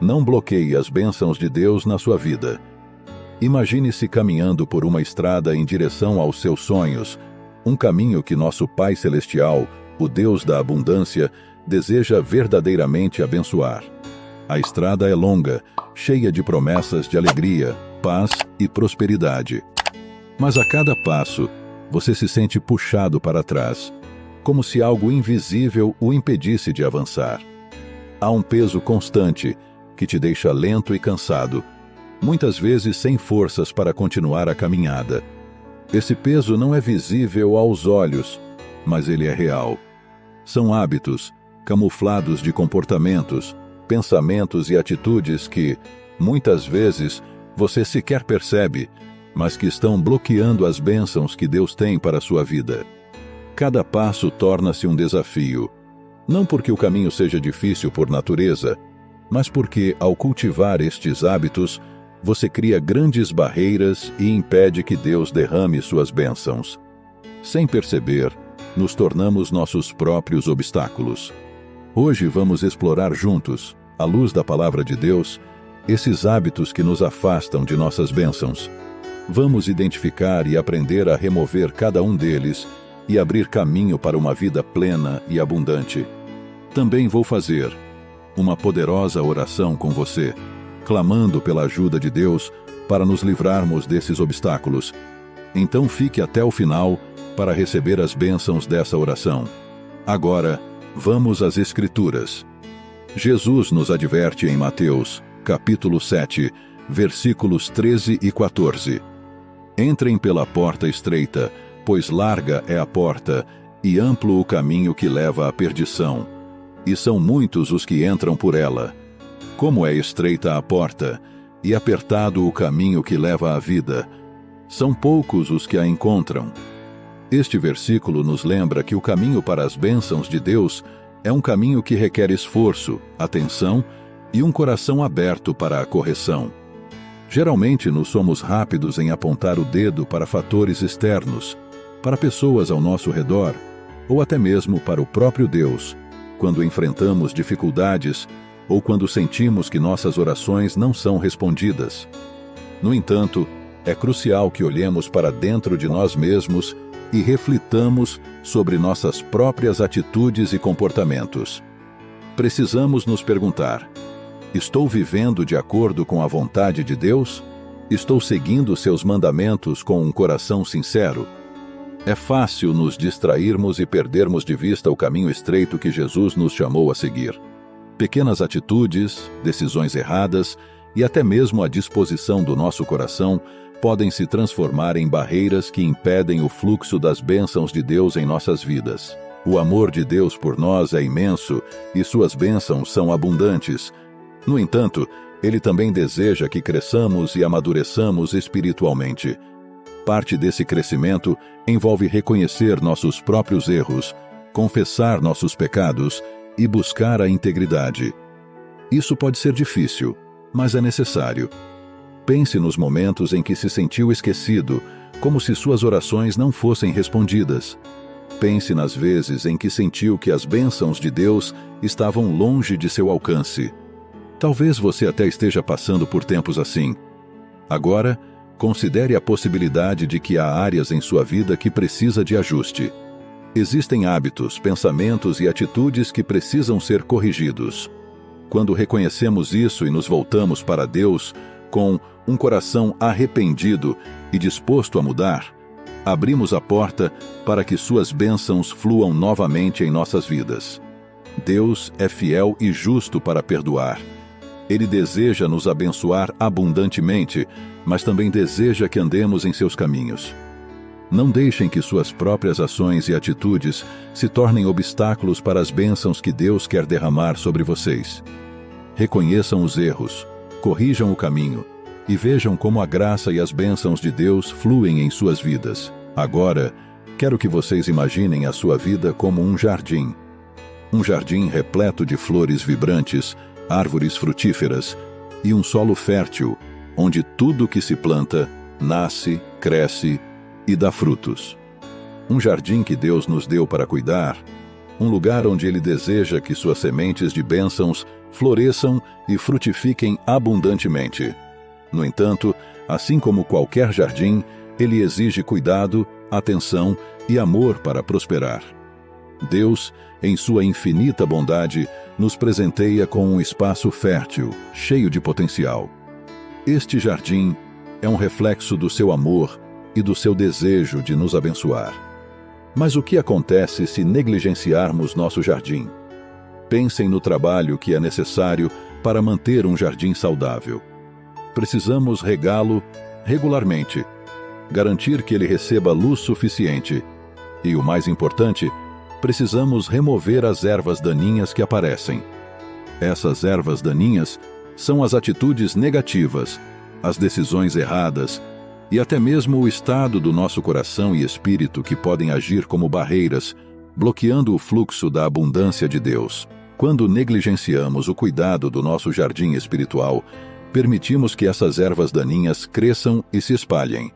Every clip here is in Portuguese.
Não bloqueie as bênçãos de Deus na sua vida. Imagine-se caminhando por uma estrada em direção aos seus sonhos, um caminho que nosso Pai Celestial, o Deus da abundância, deseja verdadeiramente abençoar. A estrada é longa, cheia de promessas de alegria, paz e prosperidade. Mas a cada passo, você se sente puxado para trás, como se algo invisível o impedisse de avançar. Há um peso constante que te deixa lento e cansado, muitas vezes sem forças para continuar a caminhada. Esse peso não é visível aos olhos, mas ele é real. São hábitos, camuflados de comportamentos, pensamentos e atitudes que, muitas vezes, você sequer percebe, mas que estão bloqueando as bênçãos que Deus tem para a sua vida. Cada passo torna-se um desafio, não porque o caminho seja difícil por natureza, mas porque, ao cultivar estes hábitos, você cria grandes barreiras e impede que Deus derrame suas bênçãos. Sem perceber, nos tornamos nossos próprios obstáculos. Hoje vamos explorar juntos, à luz da Palavra de Deus, esses hábitos que nos afastam de nossas bênçãos. Vamos identificar e aprender a remover cada um deles e abrir caminho para uma vida plena e abundante. Também vou fazer uma poderosa oração com você, clamando pela ajuda de Deus para nos livrarmos desses obstáculos. Então fique até o final para receber as bênçãos dessa oração. Agora, vamos às Escrituras. Jesus nos adverte em Mateus, capítulo 7, versículos 13 e 14. Entrem pela porta estreita, pois larga é a porta, e amplo o caminho que leva à perdição, e são muitos os que entram por ela. Como é estreita a porta, e apertado o caminho que leva à vida, são poucos os que a encontram. Este versículo nos lembra que o caminho para as bênçãos de Deus é um caminho que requer esforço, atenção e um coração aberto para a correção. Geralmente nos somos rápidos em apontar o dedo para fatores externos, para pessoas ao nosso redor, ou até mesmo para o próprio Deus, quando enfrentamos dificuldades ou quando sentimos que nossas orações não são respondidas. No entanto, é crucial que olhemos para dentro de nós mesmos e reflitamos sobre nossas próprias atitudes e comportamentos. Precisamos nos perguntar: estou vivendo de acordo com a vontade de Deus? Estou seguindo seus mandamentos com um coração sincero? É fácil nos distrairmos e perdermos de vista o caminho estreito que Jesus nos chamou a seguir. Pequenas atitudes, decisões erradas e até mesmo a disposição do nosso coração podem se transformar em barreiras que impedem o fluxo das bênçãos de Deus em nossas vidas. O amor de Deus por nós é imenso e suas bênçãos são abundantes. No entanto, Ele também deseja que cresçamos e amadureçamos espiritualmente. Parte desse crescimento envolve reconhecer nossos próprios erros, confessar nossos pecados e buscar a integridade. Isso pode ser difícil, mas é necessário. Pense nos momentos em que se sentiu esquecido, como se suas orações não fossem respondidas. Pense nas vezes em que sentiu que as bênçãos de Deus estavam longe de seu alcance. Talvez você até esteja passando por tempos assim. Agora, considere a possibilidade de que há áreas em sua vida que precisa de ajuste. Existem hábitos, pensamentos e atitudes que precisam ser corrigidos. Quando reconhecemos isso e nos voltamos para Deus com um coração arrependido e disposto a mudar, abrimos a porta para que suas bênçãos fluam novamente em nossas vidas. Deus é fiel e justo para perdoar. Ele deseja nos abençoar abundantemente, mas também deseja que andemos em seus caminhos. Não deixem que suas próprias ações e atitudes se tornem obstáculos para as bênçãos que Deus quer derramar sobre vocês. Reconheçam os erros, corrijam o caminho e vejam como a graça e as bênçãos de Deus fluem em suas vidas. Agora, quero que vocês imaginem a sua vida como um jardim. Um jardim repleto de flores vibrantes, árvores frutíferas e um solo fértil, onde tudo que se planta nasce, cresce e dá frutos. Um jardim que Deus nos deu para cuidar, um lugar onde Ele deseja que suas sementes de bênçãos floresçam e frutifiquem abundantemente. No entanto, assim como qualquer jardim, ele exige cuidado, atenção e amor para prosperar. Deus, em sua infinita bondade, nos presenteia com um espaço fértil, cheio de potencial. Este jardim é um reflexo do seu amor e do seu desejo de nos abençoar. Mas o que acontece se negligenciarmos nosso jardim? Pensem no trabalho que é necessário para manter um jardim saudável. Precisamos regá-lo regularmente, garantir que ele receba luz suficiente e, o mais importante, precisamos remover as ervas daninhas que aparecem. Essas ervas daninhas são as atitudes negativas, as decisões erradas e até mesmo o estado do nosso coração e espírito que podem agir como barreiras, bloqueando o fluxo da abundância de Deus. Quando negligenciamos o cuidado do nosso jardim espiritual, permitimos que essas ervas daninhas cresçam e se espalhem.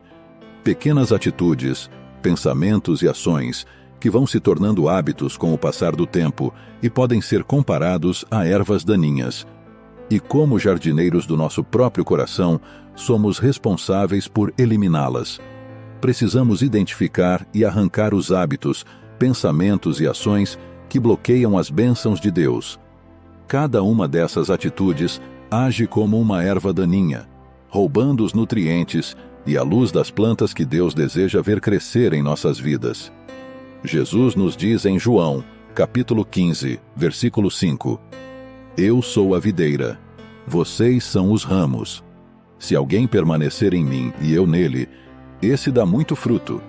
Pequenas atitudes, pensamentos e ações que vão se tornando hábitos com o passar do tempo e podem ser comparados a ervas daninhas. E como jardineiros do nosso próprio coração, somos responsáveis por eliminá-las. Precisamos identificar e arrancar os hábitos, pensamentos e ações que bloqueiam as bênçãos de Deus. Cada uma dessas atitudes age como uma erva daninha, roubando os nutrientes e a luz das plantas que Deus deseja ver crescer em nossas vidas. Jesus nos diz em João, capítulo 15, versículo 5: Eu sou a videira, vocês são os ramos. Se alguém permanecer em mim e eu nele, esse dá muito fruto,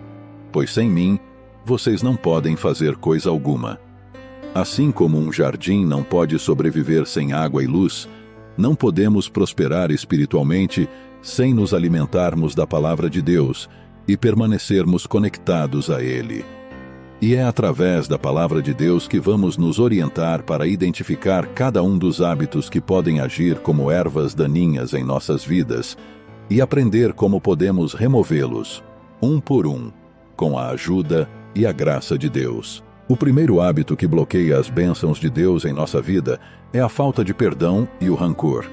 pois sem mim vocês não podem fazer coisa alguma. Assim como um jardim não pode sobreviver sem água e luz, não podemos prosperar espiritualmente sem nos alimentarmos da palavra de Deus e permanecermos conectados a Ele. E é através da palavra de Deus que vamos nos orientar para identificar cada um dos hábitos que podem agir como ervas daninhas em nossas vidas e aprender como podemos removê-los, um por um, com a ajuda e a graça de Deus. O primeiro hábito que bloqueia as bênçãos de Deus em nossa vida é a falta de perdão e o rancor.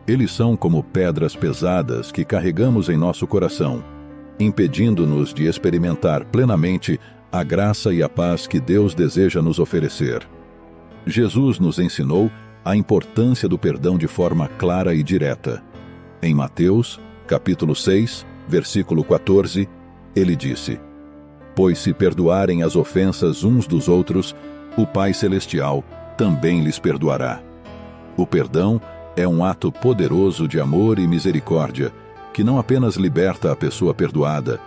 Eles são como pedras pesadas que carregamos em nosso coração, impedindo-nos de experimentar plenamente a graça e a paz que Deus deseja nos oferecer. Jesus nos ensinou a importância do perdão de forma clara e direta. Em Mateus, capítulo 6, versículo 14, ele disse: Pois se perdoarem as ofensas uns dos outros, o Pai Celestial também lhes perdoará. O perdão é um ato poderoso de amor e misericórdia, que não apenas liberta a pessoa perdoada,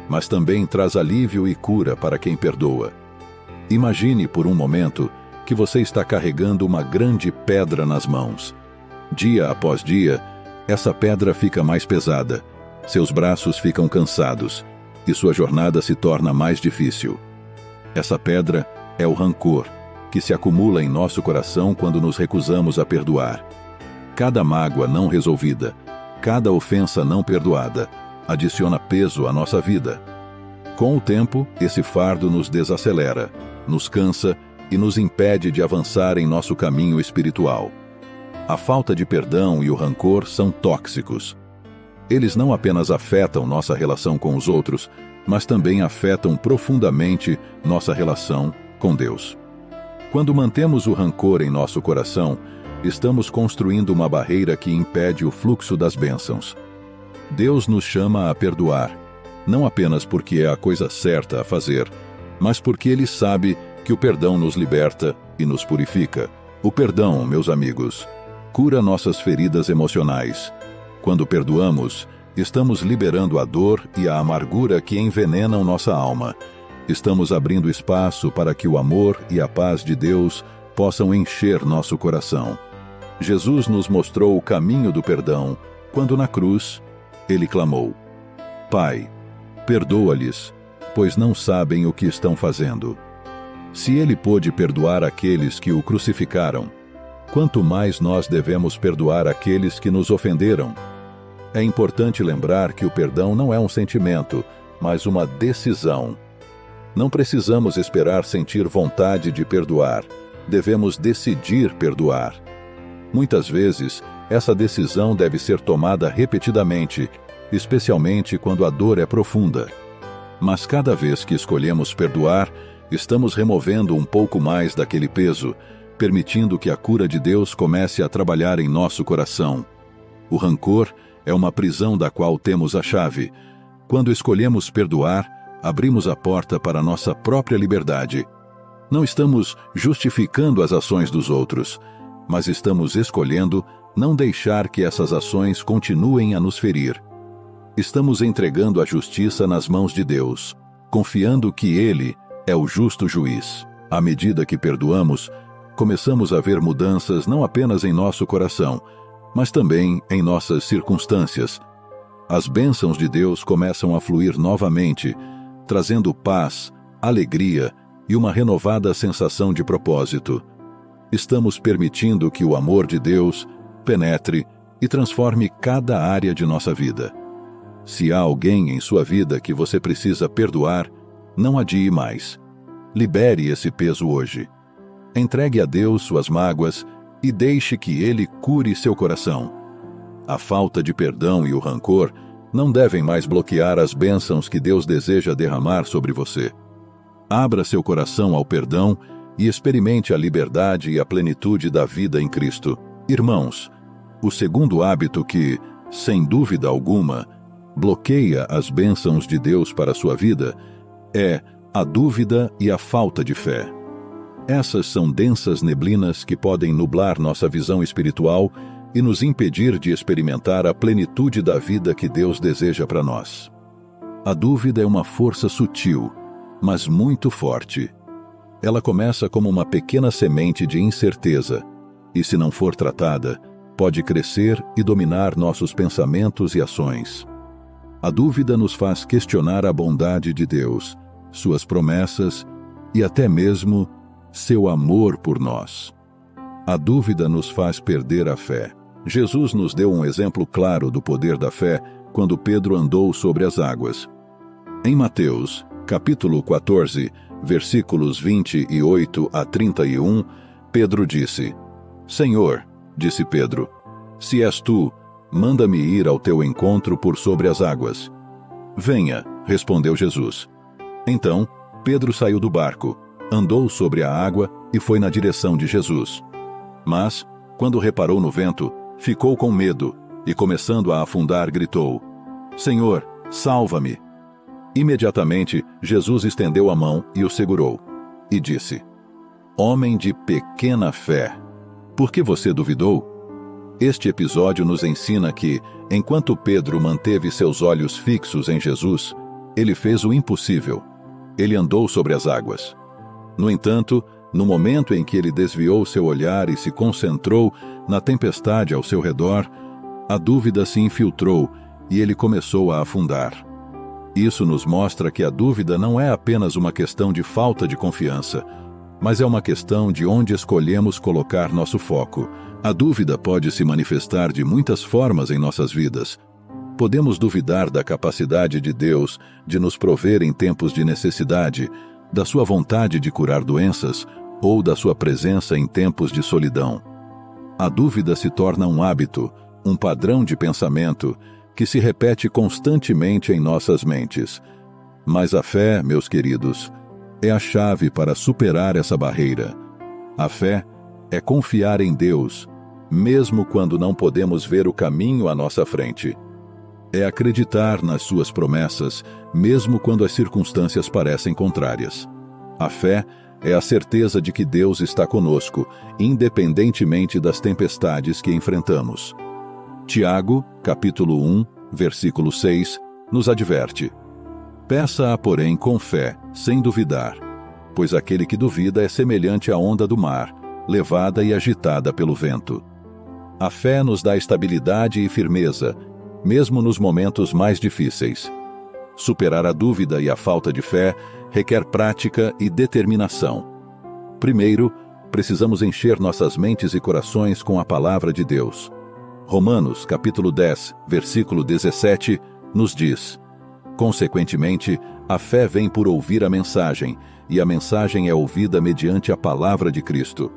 mas também traz alívio e cura para quem perdoa. Imagine por um momento que você está carregando uma grande pedra nas mãos. Dia após dia, essa pedra fica mais pesada, seus braços ficam cansados e sua jornada se torna mais difícil. Essa pedra é o rancor, que se acumula em nosso coração quando nos recusamos a perdoar. Cada mágoa não resolvida, cada ofensa não perdoada, adiciona peso à nossa vida. Com o tempo, esse fardo nos desacelera, nos cansa e nos impede de avançar em nosso caminho espiritual. A falta de perdão e o rancor são tóxicos. Eles não apenas afetam nossa relação com os outros, mas também afetam profundamente nossa relação com Deus. Quando mantemos o rancor em nosso coração, estamos construindo uma barreira que impede o fluxo das bênçãos. Deus nos chama a perdoar, não apenas porque é a coisa certa a fazer, mas porque Ele sabe que o perdão nos liberta e nos purifica. O perdão, meus amigos, cura nossas feridas emocionais. Quando perdoamos, estamos liberando a dor e a amargura que envenenam nossa alma. Estamos abrindo espaço para que o amor e a paz de Deus possam encher nosso coração. Jesus nos mostrou o caminho do perdão, quando na cruz, Ele clamou: Pai, perdoa-lhes, pois não sabem o que estão fazendo. Se Ele pôde perdoar aqueles que o crucificaram, quanto mais nós devemos perdoar aqueles que nos ofenderam. É importante lembrar que o perdão não é um sentimento, mas uma decisão. Não precisamos esperar sentir vontade de perdoar, devemos decidir perdoar. Muitas vezes, essa decisão deve ser tomada repetidamente, especialmente quando a dor é profunda. Mas cada vez que escolhemos perdoar, estamos removendo um pouco mais daquele peso, permitindo que a cura de Deus comece a trabalhar em nosso coração. O rancor é uma prisão da qual temos a chave. Quando escolhemos perdoar, abrimos a porta para nossa própria liberdade. Não estamos justificando as ações dos outros, mas estamos escolhendo não deixar que essas ações continuem a nos ferir. Estamos entregando a justiça nas mãos de Deus, confiando que Ele é o justo juiz. À medida que perdoamos, começamos a ver mudanças não apenas em nosso coração, mas também em nossas circunstâncias. As bênçãos de Deus começam a fluir novamente, trazendo paz, alegria e uma renovada sensação de propósito. Estamos permitindo que o amor de Deus penetre e transforme cada área de nossa vida. Se há alguém em sua vida que você precisa perdoar, não adie mais. Libere esse peso hoje. Entregue a Deus suas mágoas e deixe que Ele cure seu coração. A falta de perdão e o rancor não devem mais bloquear as bênçãos que Deus deseja derramar sobre você. Abra seu coração ao perdão e experimente a liberdade e a plenitude da vida em Cristo. Irmãos, o segundo hábito que, sem dúvida alguma, bloqueia as bênçãos de Deus para a sua vida é a dúvida e a falta de fé. Essas são densas neblinas que podem nublar nossa visão espiritual e nos impedir de experimentar a plenitude da vida que Deus deseja para nós. A dúvida é uma força sutil, mas muito forte. Ela começa como uma pequena semente de incerteza, e se não for tratada, pode crescer e dominar nossos pensamentos e ações. A dúvida nos faz questionar a bondade de Deus, suas promessas e até mesmo seu amor por nós. A dúvida nos faz perder a fé. Jesus nos deu um exemplo claro do poder da fé quando Pedro andou sobre as águas. Em Mateus, capítulo 14, versículos 28 a 31, Pedro disse: Senhor, disse Pedro, se és tu, manda-me ir ao teu encontro por sobre as águas. Venha, respondeu Jesus. Então, Pedro saiu do barco, andou sobre a água e foi na direção de Jesus. Mas, quando reparou no vento, ficou com medo e, começando a afundar, gritou: Senhor, salva-me! Imediatamente, Jesus estendeu a mão e o segurou, e disse: Homem de pequena fé, por que você duvidou? Este episódio nos ensina que, enquanto Pedro manteve seus olhos fixos em Jesus, ele fez o impossível. Ele andou sobre as águas. No entanto, no momento em que ele desviou seu olhar e se concentrou na tempestade ao seu redor, a dúvida se infiltrou e ele começou a afundar. Isso nos mostra que a dúvida não é apenas uma questão de falta de confiança, mas é uma questão de onde escolhemos colocar nosso foco. A dúvida pode se manifestar de muitas formas em nossas vidas. Podemos duvidar da capacidade de Deus de nos prover em tempos de necessidade, da sua vontade de curar doenças ou da sua presença em tempos de solidão. A dúvida se torna um hábito, um padrão de pensamento que se repete constantemente em nossas mentes. Mas a fé, meus queridos, é a chave para superar essa barreira. A fé é confiar em Deus, mesmo quando não podemos ver o caminho à nossa frente. É acreditar nas suas promessas, mesmo quando as circunstâncias parecem contrárias. A fé é a certeza de que Deus está conosco, independentemente das tempestades que enfrentamos. Tiago, capítulo 1, versículo 6, nos adverte: Peça-a, porém, com fé, sem duvidar, pois aquele que duvida é semelhante à onda do mar, levada e agitada pelo vento. A fé nos dá estabilidade e firmeza, mesmo nos momentos mais difíceis. Superar a dúvida e a falta de fé requer prática e determinação. Primeiro, precisamos encher nossas mentes e corações com a palavra de Deus. Romanos, capítulo 10, versículo 17, nos diz: Consequentemente, a fé vem por ouvir a mensagem, e a mensagem é ouvida mediante a palavra de Cristo.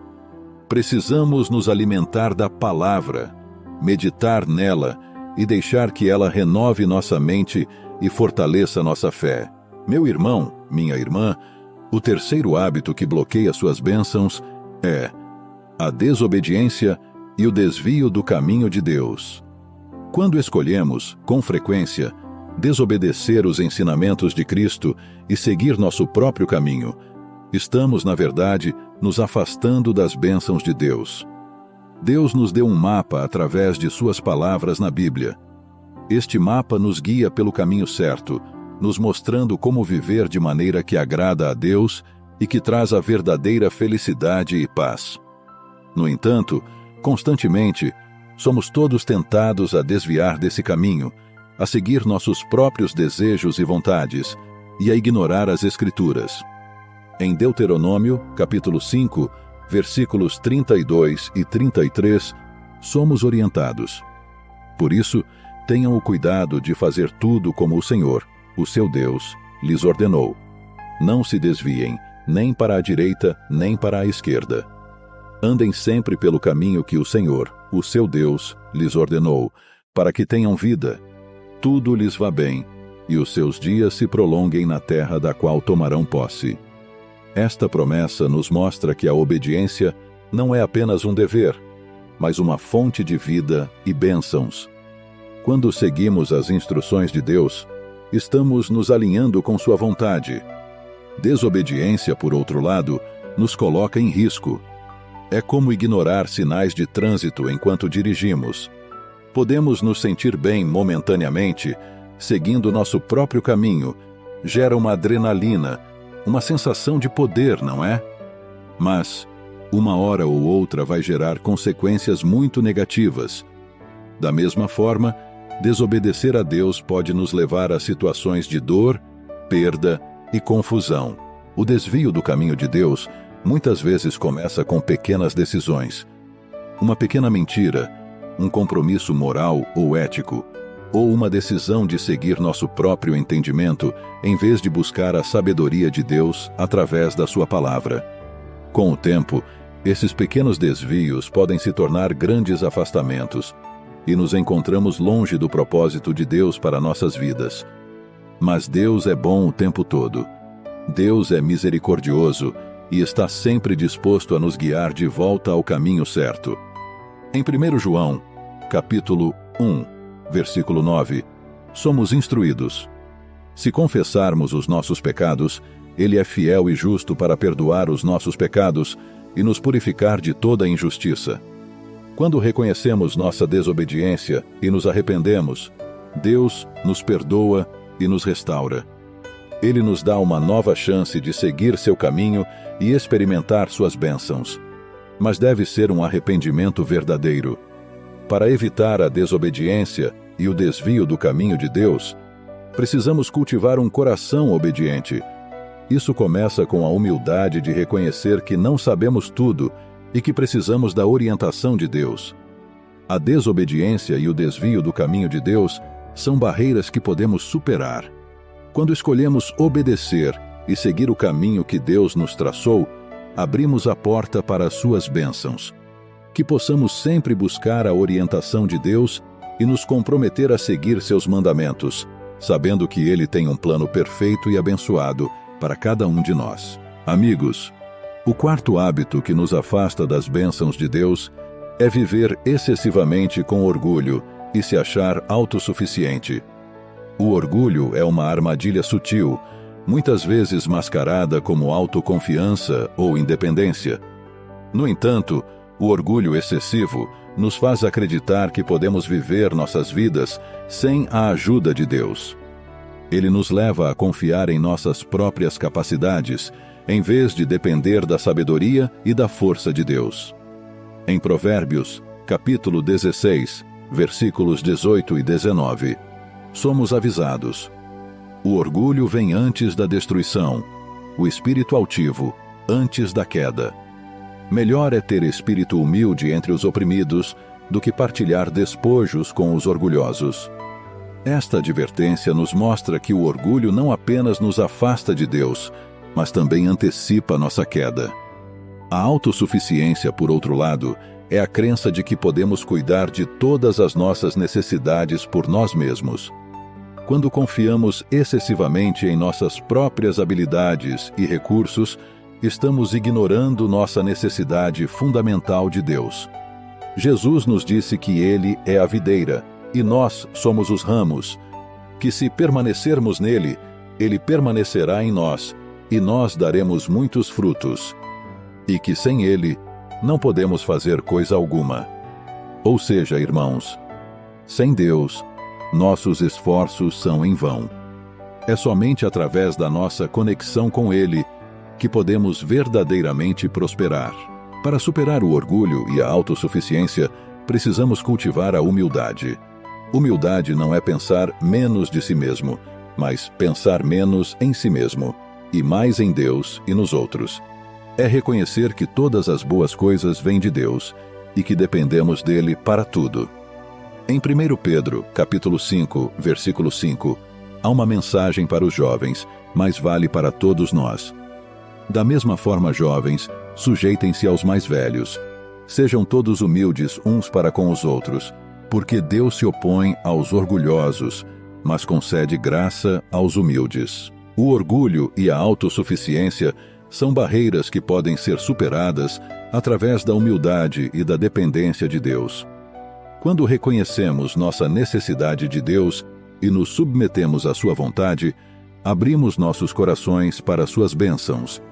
Precisamos nos alimentar da palavra, meditar nela e deixar que ela renove nossa mente e fortaleça nossa fé. Meu irmão, minha irmã, o terceiro hábito que bloqueia suas bênçãos é a desobediência e o desvio do caminho de Deus. Quando escolhemos, com frequência, desobedecer os ensinamentos de Cristo e seguir nosso próprio caminho, estamos, na verdade, nos afastando das bênçãos de Deus. Deus nos deu um mapa através de suas palavras na Bíblia. Este mapa nos guia pelo caminho certo, nos mostrando como viver de maneira que agrada a Deus e que traz a verdadeira felicidade e paz. No entanto, constantemente, somos todos tentados a desviar desse caminho, a seguir nossos próprios desejos e vontades e a ignorar as Escrituras. Em Deuteronômio, capítulo 5, versículos 32 e 33, somos orientados. Por isso, tenham o cuidado de fazer tudo como o Senhor, o seu Deus, lhes ordenou. Não se desviem, nem para a direita, nem para a esquerda. Andem sempre pelo caminho que o Senhor, o seu Deus, lhes ordenou, para que tenham vida, tudo lhes vá bem, e os seus dias se prolonguem na terra da qual tomarão posse. Esta promessa nos mostra que a obediência não é apenas um dever, mas uma fonte de vida e bênçãos. Quando seguimos as instruções de Deus, estamos nos alinhando com sua vontade. Desobediência, por outro lado, nos coloca em risco. É como ignorar sinais de trânsito enquanto dirigimos. Podemos nos sentir bem momentaneamente, seguindo nosso próprio caminho. Gera uma adrenalina, uma sensação de poder, não é? Mas, uma hora ou outra vai gerar consequências muito negativas. Da mesma forma, desobedecer a Deus pode nos levar a situações de dor, perda e confusão. O desvio do caminho de Deus muitas vezes começa com pequenas decisões. Uma pequena mentira, um compromisso moral ou ético, ou uma decisão de seguir nosso próprio entendimento em vez de buscar a sabedoria de Deus através da sua palavra. Com o tempo, esses pequenos desvios podem se tornar grandes afastamentos e nos encontramos longe do propósito de Deus para nossas vidas. Mas Deus é bom o tempo todo. Deus é misericordioso e está sempre disposto a nos guiar de volta ao caminho certo. Em 1 João, capítulo 1, versículo 9, somos instruídos. Se confessarmos os nossos pecados, Ele é fiel e justo para perdoar os nossos pecados e nos purificar de toda injustiça. Quando reconhecemos nossa desobediência e nos arrependemos, Deus nos perdoa e nos restaura. Ele nos dá uma nova chance de seguir seu caminho e experimentar suas bênçãos. Mas deve ser um arrependimento verdadeiro. Para evitar a desobediência e o desvio do caminho de Deus, precisamos cultivar um coração obediente. Isso começa com a humildade de reconhecer que não sabemos tudo e que precisamos da orientação de Deus. A desobediência e o desvio do caminho de Deus são barreiras que podemos superar. Quando escolhemos obedecer e seguir o caminho que Deus nos traçou, abrimos a porta para as suas bênçãos. Que possamos sempre buscar a orientação de Deus e nos comprometer a seguir seus mandamentos, sabendo que Ele tem um plano perfeito e abençoado para cada um de nós. Amigos, o quarto hábito que nos afasta das bênçãos de Deus é viver excessivamente com orgulho e se achar autossuficiente. O orgulho é uma armadilha sutil, muitas vezes mascarada como autoconfiança ou independência. No entanto, o orgulho excessivo nos faz acreditar que podemos viver nossas vidas sem a ajuda de Deus. Ele nos leva a confiar em nossas próprias capacidades, em vez de depender da sabedoria e da força de Deus. Em Provérbios, capítulo 16, versículos 18 e 19, somos avisados: o orgulho vem antes da destruição, o espírito altivo antes da queda. Melhor é ter espírito humilde entre os oprimidos do que partilhar despojos com os orgulhosos. Esta advertência nos mostra que o orgulho não apenas nos afasta de Deus, mas também antecipa nossa queda. A autossuficiência, por outro lado, é a crença de que podemos cuidar de todas as nossas necessidades por nós mesmos. Quando confiamos excessivamente em nossas próprias habilidades e recursos, estamos ignorando nossa necessidade fundamental de Deus. Jesus nos disse que Ele é a videira e nós somos os ramos, que se permanecermos nele, Ele permanecerá em nós e nós daremos muitos frutos, e que sem Ele não podemos fazer coisa alguma. Ou seja, irmãos, sem Deus, nossos esforços são em vão. É somente através da nossa conexão com Ele que podemos verdadeiramente prosperar. Para superar o orgulho e a autossuficiência, precisamos cultivar a humildade. Humildade não é pensar menos de si mesmo, mas pensar menos em si mesmo, e mais em Deus e nos outros. É reconhecer que todas as boas coisas vêm de Deus e que dependemos dele para tudo. Em 1 Pedro, capítulo 5, versículo 5, há uma mensagem para os jovens, mas vale para todos nós. Da mesma forma, jovens, sujeitem-se aos mais velhos. Sejam todos humildes uns para com os outros, porque Deus se opõe aos orgulhosos, mas concede graça aos humildes. O orgulho e a autossuficiência são barreiras que podem ser superadas através da humildade e da dependência de Deus. Quando reconhecemos nossa necessidade de Deus e nos submetemos à sua vontade, abrimos nossos corações para suas bênçãos.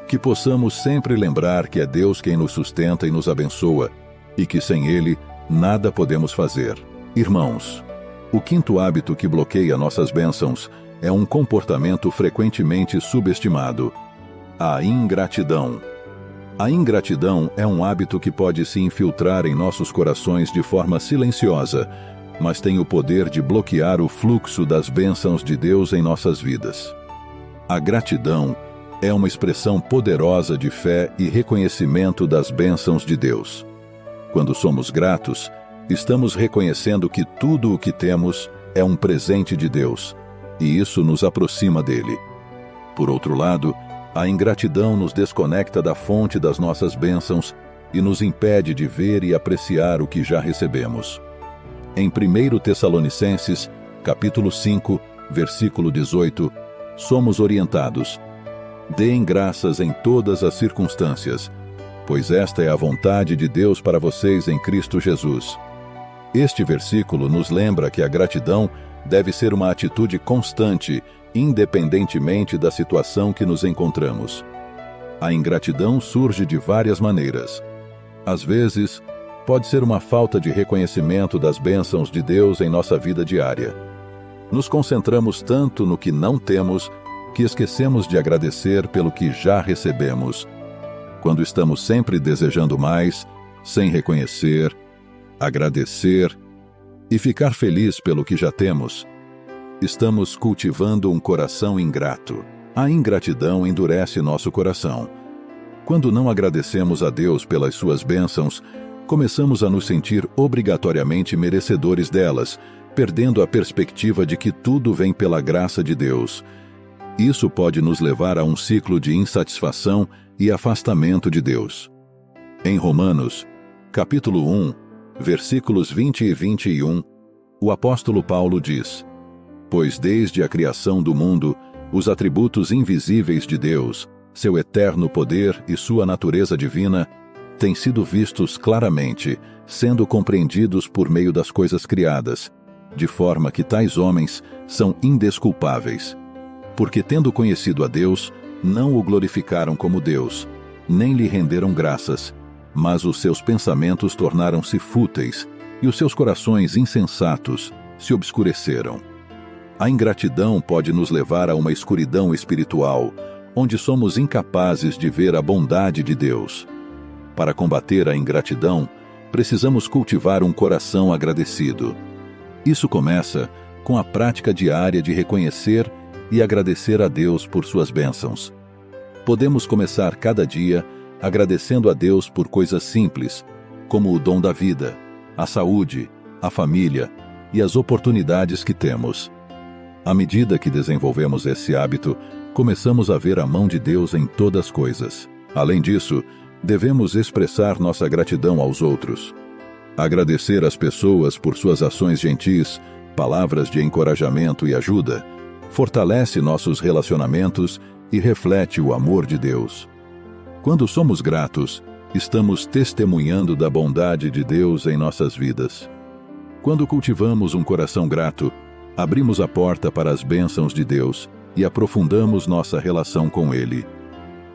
Que possamos sempre lembrar que é Deus quem nos sustenta e nos abençoa, e que sem Ele nada podemos fazer. Irmãos, o quinto hábito que bloqueia nossas bênçãos é um comportamento frequentemente subestimado: a ingratidão. A ingratidão é um hábito que pode se infiltrar em nossos corações de forma silenciosa, mas tem o poder de bloquear o fluxo das bênçãos de Deus em nossas vidas. A gratidão é uma expressão poderosa de fé e reconhecimento das bênçãos de Deus. Quando somos gratos, estamos reconhecendo que tudo o que temos é um presente de Deus, e isso nos aproxima dele. Por outro lado, a ingratidão nos desconecta da fonte das nossas bênçãos e nos impede de ver e apreciar o que já recebemos. Em 1 Tessalonicenses, capítulo 5, versículo 18, somos orientados: deem graças em todas as circunstâncias, pois esta é a vontade de Deus para vocês em Cristo Jesus. Este versículo nos lembra que a gratidão deve ser uma atitude constante, independentemente da situação que nos encontramos. A ingratidão surge de várias maneiras. Às vezes, pode ser uma falta de reconhecimento das bênçãos de Deus em nossa vida diária. Nos concentramos tanto no que não temos que esquecemos de agradecer pelo que já recebemos. Quando estamos sempre desejando mais, sem reconhecer, agradecer e ficar feliz pelo que já temos, estamos cultivando um coração ingrato. A ingratidão endurece nosso coração. Quando não agradecemos a Deus pelas suas bênçãos, começamos a nos sentir obrigatoriamente merecedores delas, perdendo a perspectiva de que tudo vem pela graça de Deus. Isso pode nos levar a um ciclo de insatisfação e afastamento de Deus. Em Romanos, capítulo 1, versículos 20 e 21, o apóstolo Paulo diz: pois desde a criação do mundo, os atributos invisíveis de Deus, seu eterno poder e sua natureza divina, têm sido vistos claramente, sendo compreendidos por meio das coisas criadas, de forma que tais homens são indesculpáveis. Porque, tendo conhecido a Deus, não o glorificaram como Deus, nem lhe renderam graças, mas os seus pensamentos tornaram-se fúteis, e os seus corações insensatos se obscureceram. A ingratidão pode nos levar a uma escuridão espiritual, onde somos incapazes de ver a bondade de Deus. Para combater a ingratidão, precisamos cultivar um coração agradecido. Isso começa com a prática diária de reconhecer e agradecer a Deus por suas bênçãos. Podemos começar cada dia agradecendo a Deus por coisas simples, como o dom da vida, a saúde, a família e as oportunidades que temos. À medida que desenvolvemos esse hábito, começamos a ver a mão de Deus em todas as coisas. Além disso, devemos expressar nossa gratidão aos outros. Agradecer às pessoas por suas ações gentis, palavras de encorajamento e ajuda, fortalece nossos relacionamentos e reflete o amor de Deus. Quando somos gratos, estamos testemunhando da bondade de Deus em nossas vidas. Quando cultivamos um coração grato, abrimos a porta para as bênçãos de Deus e aprofundamos nossa relação com Ele.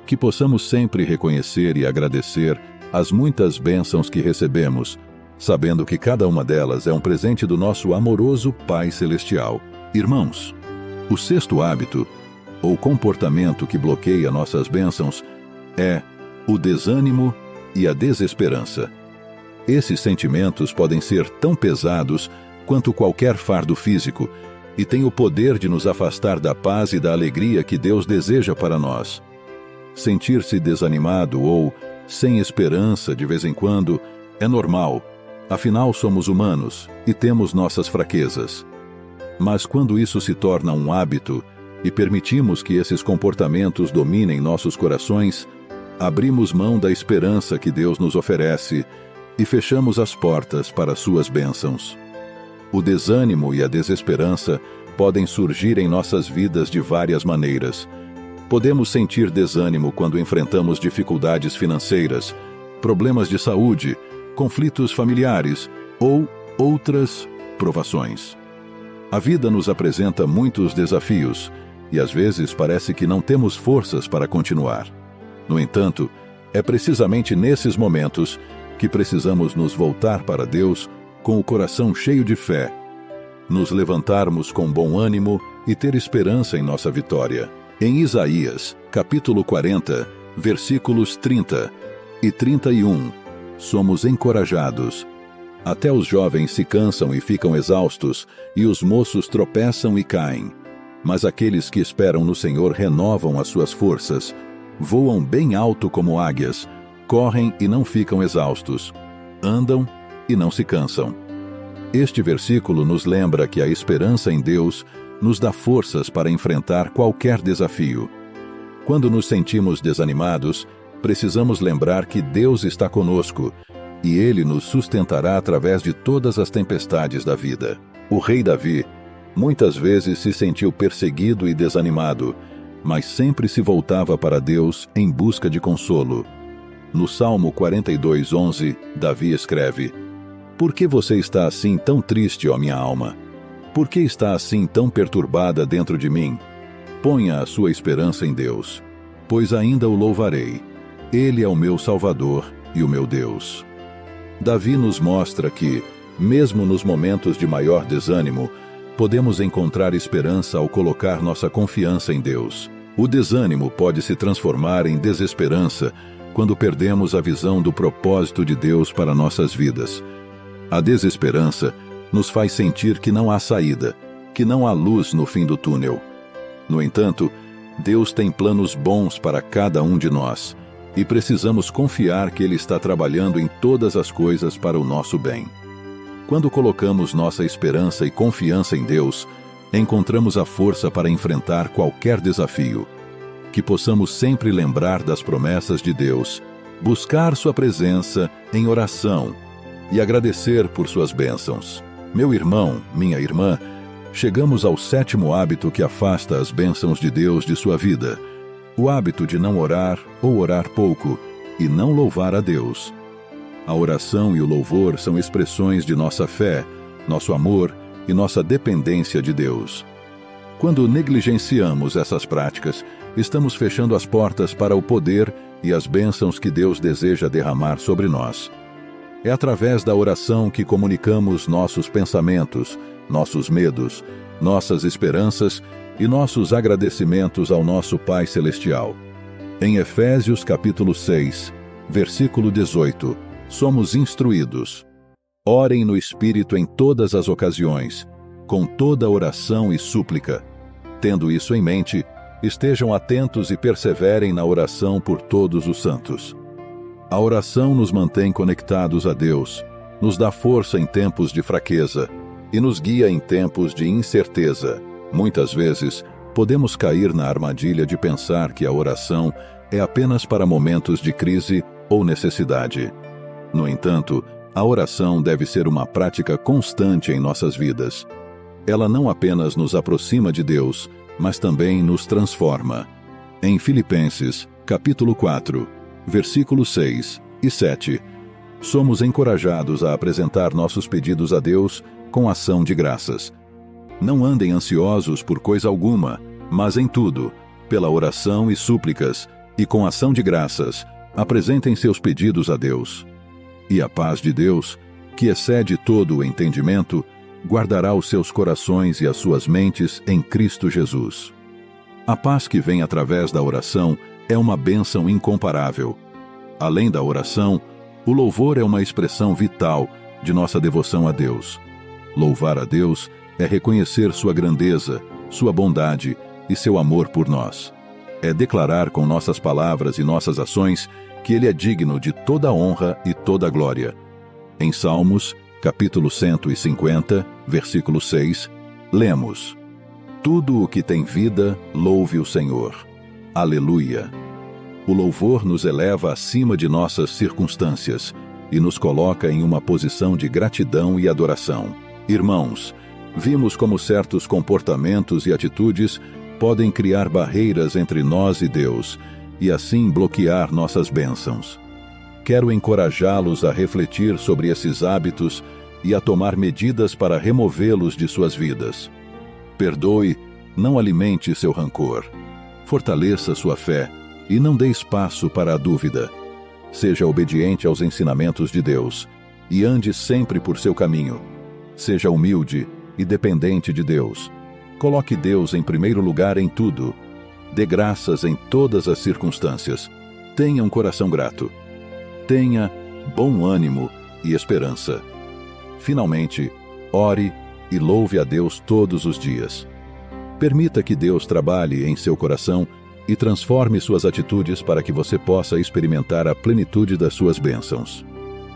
Que possamos sempre reconhecer e agradecer as muitas bênçãos que recebemos, sabendo que cada uma delas é um presente do nosso amoroso Pai Celestial. Irmãos, o sexto hábito, ou comportamento que bloqueia nossas bênçãos, é o desânimo e a desesperança. Esses sentimentos podem ser tão pesados quanto qualquer fardo físico e têm o poder de nos afastar da paz e da alegria que Deus deseja para nós. Sentir-se desanimado ou sem esperança de vez em quando é normal, afinal somos humanos e temos nossas fraquezas. Mas quando isso se torna um hábito e permitimos que esses comportamentos dominem nossos corações, abrimos mão da esperança que Deus nos oferece e fechamos as portas para suas bênçãos. O desânimo e a desesperança podem surgir em nossas vidas de várias maneiras. Podemos sentir desânimo quando enfrentamos dificuldades financeiras, problemas de saúde, conflitos familiares ou outras provações. A vida nos apresenta muitos desafios e às vezes parece que não temos forças para continuar. No entanto, é precisamente nesses momentos que precisamos nos voltar para Deus com o coração cheio de fé, nos levantarmos com bom ânimo e ter esperança em nossa vitória. Em Isaías, capítulo 40, versículos 30 e 31, somos encorajados. Até os jovens se cansam e ficam exaustos, e os moços tropeçam e caem. Mas aqueles que esperam no Senhor renovam as suas forças, voam bem alto como águias, correm e não ficam exaustos, andam e não se cansam. Este versículo nos lembra que a esperança em Deus nos dá forças para enfrentar qualquer desafio. Quando nos sentimos desanimados, precisamos lembrar que Deus está conosco e Ele nos sustentará através de todas as tempestades da vida. O rei Davi muitas vezes se sentiu perseguido e desanimado, mas sempre se voltava para Deus em busca de consolo. No Salmo 42:11, Davi escreve: "Por que você está assim tão triste, ó minha alma? Por que está assim tão perturbada dentro de mim? Ponha a sua esperança em Deus, pois ainda o louvarei. Ele é o meu Salvador e o meu Deus." Davi nos mostra que, mesmo nos momentos de maior desânimo, podemos encontrar esperança ao colocar nossa confiança em Deus. O desânimo pode se transformar em desesperança quando perdemos a visão do propósito de Deus para nossas vidas. A desesperança nos faz sentir que não há saída, que não há luz no fim do túnel. No entanto, Deus tem planos bons para cada um de nós, e precisamos confiar que Ele está trabalhando em todas as coisas para o nosso bem. Quando colocamos nossa esperança e confiança em Deus, encontramos a força para enfrentar qualquer desafio. Que possamos sempre lembrar das promessas de Deus, buscar sua presença em oração e agradecer por suas bênçãos. Meu irmão, minha irmã, chegamos ao sétimo hábito que afasta as bênçãos de Deus de sua vida: o hábito de não orar ou orar pouco e não louvar a Deus. A oração e o louvor são expressões de nossa fé, nosso amor e nossa dependência de Deus. Quando negligenciamos essas práticas, estamos fechando as portas para o poder e as bênçãos que Deus deseja derramar sobre nós. É através da oração que comunicamos nossos pensamentos, nossos medos, nossas esperanças e nossos agradecimentos ao nosso Pai Celestial. Em Efésios capítulo 6, versículo 18, somos instruídos: orem no Espírito em todas as ocasiões, com toda oração e súplica. Tendo isso em mente, estejam atentos e perseverem na oração por todos os santos. A oração nos mantém conectados a Deus, nos dá força em tempos de fraqueza e nos guia em tempos de incerteza. Muitas vezes, podemos cair na armadilha de pensar que a oração é apenas para momentos de crise ou necessidade. No entanto, a oração deve ser uma prática constante em nossas vidas. Ela não apenas nos aproxima de Deus, mas também nos transforma. Em Filipenses, capítulo 4, versículos 6 e 7, somos encorajados a apresentar nossos pedidos a Deus com ação de graças. Não andem ansiosos por coisa alguma, mas em tudo, pela oração e súplicas, e com ação de graças, apresentem seus pedidos a Deus. E a paz de Deus, que excede todo o entendimento, guardará os seus corações e as suas mentes em Cristo Jesus. A paz que vem através da oração é uma bênção incomparável. Além da oração, o louvor é uma expressão vital de nossa devoção a Deus. Louvar a Deus é reconhecer sua grandeza, sua bondade e seu amor por nós. É declarar com nossas palavras e nossas ações que Ele é digno de toda a honra e toda a glória. Em Salmos, capítulo 150, versículo 6, lemos: Tudo o que tem vida, louve o Senhor. Aleluia! O louvor nos eleva acima de nossas circunstâncias e nos coloca em uma posição de gratidão e adoração. Irmãos, vimos como certos comportamentos e atitudes podem criar barreiras entre nós e Deus e assim bloquear nossas bênçãos. Quero encorajá-los a refletir sobre esses hábitos e a tomar medidas para removê-los de suas vidas. Perdoe, não alimente seu rancor. Fortaleça sua fé e não dê espaço para a dúvida. Seja obediente aos ensinamentos de Deus e ande sempre por seu caminho. Seja humilde e dependente de Deus. Coloque Deus em primeiro lugar em tudo. Dê graças em todas as circunstâncias. Tenha um coração grato. Tenha bom ânimo e esperança. Finalmente, ore e louve a Deus todos os dias. Permita que Deus trabalhe em seu coração e transforme suas atitudes para que você possa experimentar a plenitude das suas bênçãos.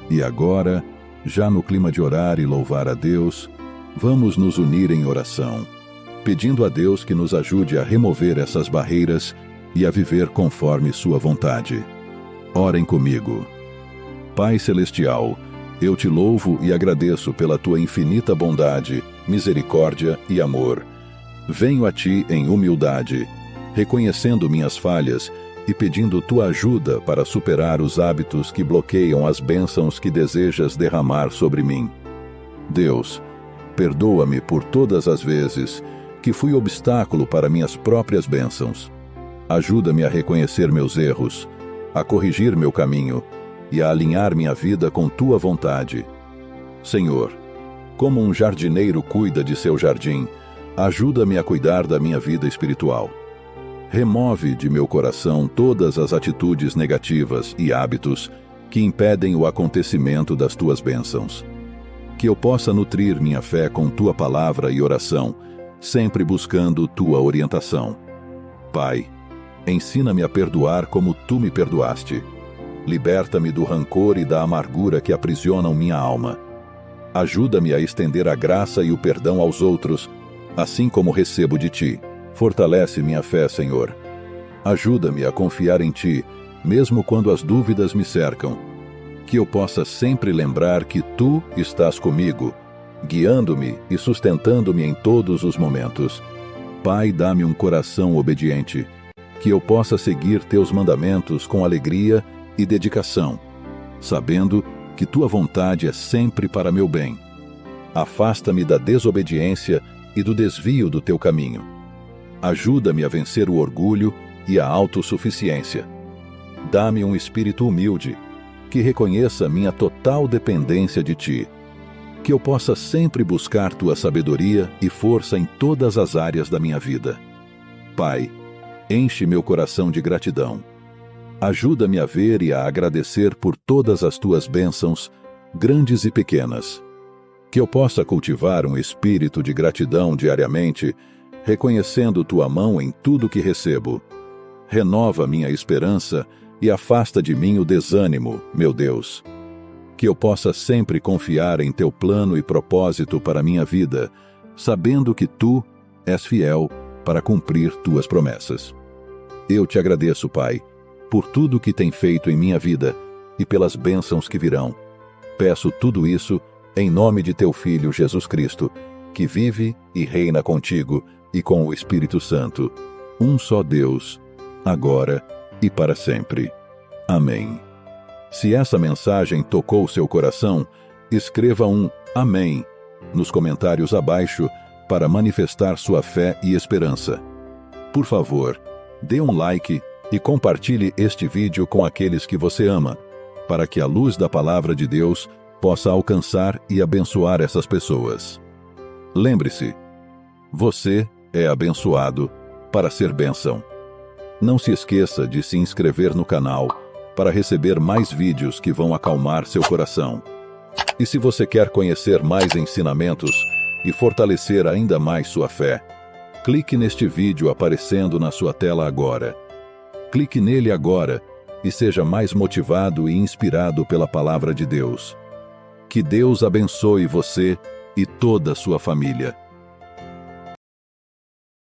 E agora, já no clima de orar e louvar a Deus, vamos nos unir em oração, pedindo a Deus que nos ajude a remover essas barreiras e a viver conforme sua vontade. Orem comigo. Pai Celestial, eu te louvo e agradeço pela tua infinita bondade, misericórdia e amor. Venho a ti em humildade, reconhecendo minhas falhas e pedindo tua ajuda para superar os hábitos que bloqueiam as bênçãos que desejas derramar sobre mim. Deus, perdoa-me por todas as vezes que fui obstáculo para minhas próprias bênçãos. Ajuda-me a reconhecer meus erros, a corrigir meu caminho e a alinhar minha vida com tua vontade. Senhor, como um jardineiro cuida de seu jardim, ajuda-me a cuidar da minha vida espiritual. Remove de meu coração todas as atitudes negativas e hábitos que impedem o acontecimento das tuas bênçãos. Que eu possa nutrir minha fé com tua palavra e oração, sempre buscando tua orientação. Pai, ensina-me a perdoar como tu me perdoaste. Liberta-me do rancor e da amargura que aprisionam minha alma. Ajuda-me a estender a graça e o perdão aos outros, assim como recebo de ti. Fortalece minha fé, Senhor. Ajuda-me a confiar em ti, mesmo quando as dúvidas me cercam. Que eu possa sempre lembrar que tu estás comigo, guiando-me e sustentando-me em todos os momentos. Pai, dá-me um coração obediente, que eu possa seguir teus mandamentos com alegria e dedicação, sabendo que tua vontade é sempre para meu bem. Afasta-me da desobediência e do desvio do teu caminho. Ajuda-me a vencer o orgulho e a autossuficiência. Dá-me um espírito humilde, que reconheça minha total dependência de ti. Que eu possa sempre buscar tua sabedoria e força em todas as áreas da minha vida. Pai, enche meu coração de gratidão. Ajuda-me a ver e a agradecer por todas as tuas bênçãos, grandes e pequenas. Que eu possa cultivar um espírito de gratidão diariamente, reconhecendo tua mão em tudo que recebo. Renova minha esperança e afasta de mim o desânimo, meu Deus. Que eu possa sempre confiar em teu plano e propósito para minha vida, sabendo que tu és fiel para cumprir tuas promessas. Eu te agradeço, Pai, por tudo que tem feito em minha vida e pelas bênçãos que virão. Peço tudo isso em nome de teu Filho Jesus Cristo, que vive e reina contigo e com o Espírito Santo, um só Deus, agora e para sempre. Amém. Se essa mensagem tocou seu coração, escreva um Amém nos comentários abaixo para manifestar sua fé e esperança. Por favor, dê um like e compartilhe este vídeo com aqueles que você ama, para que a luz da palavra de Deus possa alcançar e abençoar essas pessoas. Lembre-se, você é abençoado para ser bênção. Não se esqueça de se inscrever no canal para receber mais vídeos que vão acalmar seu coração. E se você quer conhecer mais ensinamentos e fortalecer ainda mais sua fé, clique neste vídeo aparecendo na sua tela agora. Clique nele agora e seja mais motivado e inspirado pela palavra de Deus. Que Deus abençoe você e toda a sua família.